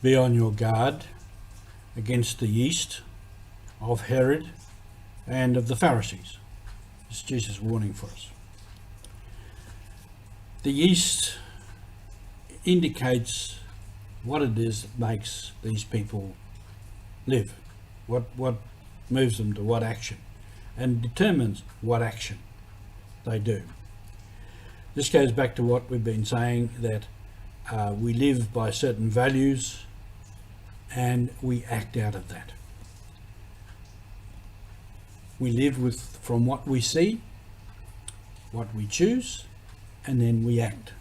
Be on your guard against the yeast of Herod and of the Pharisees. It's Jesus' warning for us. The yeast indicates what it is that makes these people live, what moves them to what action, and determines what action they do. This goes back to what we've been saying, that we live by certain values and we act out of that. We live from what we see, what we choose, and then we act.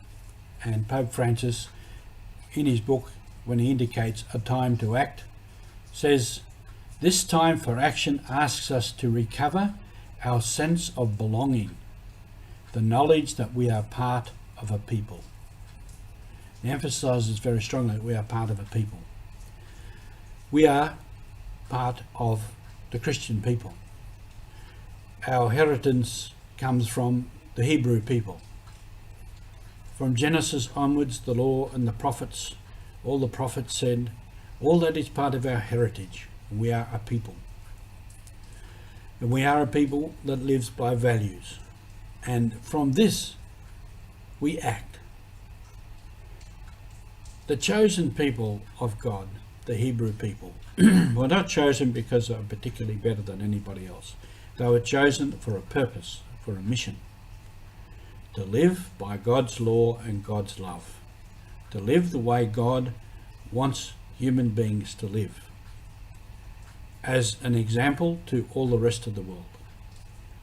And Pope Francis, in his book, when he indicates a time to act, says, "This time for action asks us to recover our sense of belonging, the knowledge that we are part of a people." He emphasises very strongly that we are part of a people. We are part of the Christian people. Our inheritance comes from the Hebrew people. From Genesis onwards, the law and the prophets, all the prophets said, all that is part of our heritage. We are a people. And we are a people that lives by values. And from this, we act. The chosen people of God, the Hebrew people, were not chosen because they were particularly better than anybody else. They were chosen for a purpose, for a mission. To live by God's law and God's love. To live the way God wants human beings to live. As an example to all the rest of the world.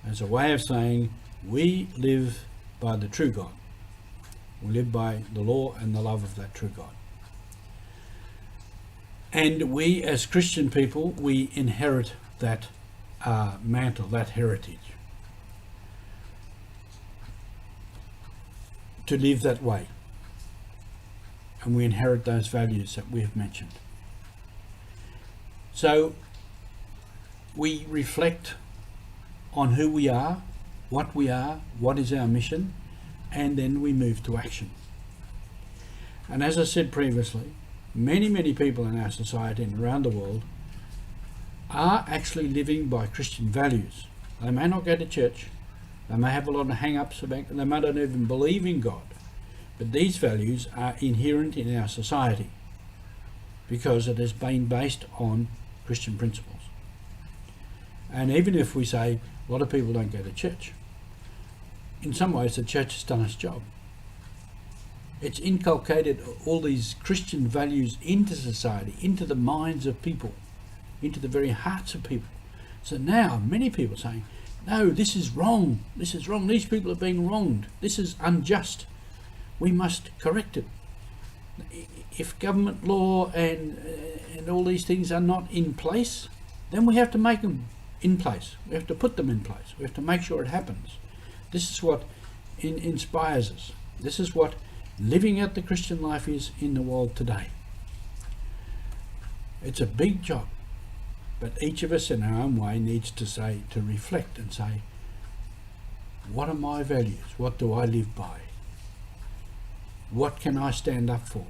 As a way of saying, we live by the true God. We live by the law and the love of that true God. And we as Christian people, we inherit that mantle, that heritage. To live that way. And we inherit those values that we have mentioned. So we reflect on who we are, what is our mission, and then we move to action. And as I said previously, many people in our society and around the world are actually living by Christian values. They may not go to church, they may have a lot of hang-ups about, they may not even believe in God, but these values are inherent in our society because it has been based on Christian principles. And even if we say a lot of people don't go to church, in some ways the church has done its job. It's inculcated all these Christian values into society, into the minds of people, into the very hearts of people. So now many people are saying, no, this is wrong, these people are being wronged, this is unjust, we must correct it. If government law and all these things are not in place, then we have to make them in place. We have to put them in place. We have to make sure it happens. This is what inspires us. This is what living out the Christian life is in the world today. It's a big job, but each of us in our own way needs to reflect and say, what are my values? What do I live by? What can I stand up for?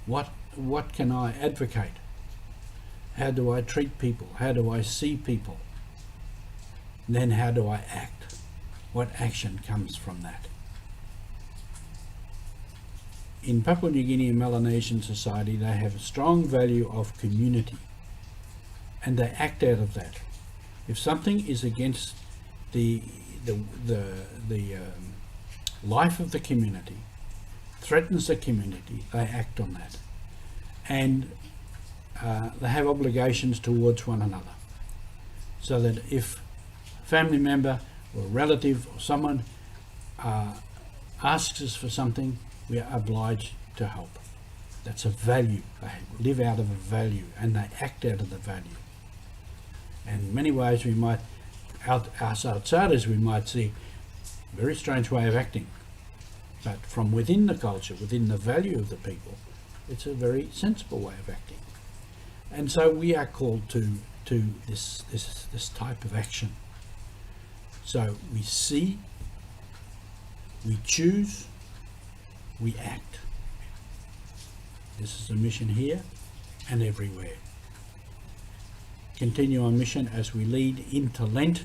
What can I advocate? How do I treat people? How do I see people? And then how do I act? What action comes from that? In Papua New Guinea and Melanesian society, they have a strong value of community, and they act out of that. If something is against the life of the community, threatens the community, they act on that, and they have obligations towards one another, so that if a family member or a relative or someone asks us for something, we are obliged to help. That's a value. They live out of a value and they act out of the value. And in many ways we might, as outsiders, we might see a very strange way of acting. But from within the culture, within the value of the people, it's a very sensible way of acting. And so we are called to this type of action. So we see, we choose, we act. This is a mission here and everywhere. Continue our mission as we lead into Lent,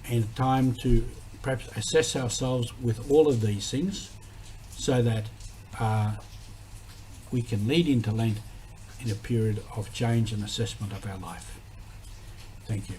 and time to perhaps assess ourselves with all of these things so that we can lead into Lent in a period of change and assessment of our life. Thank you.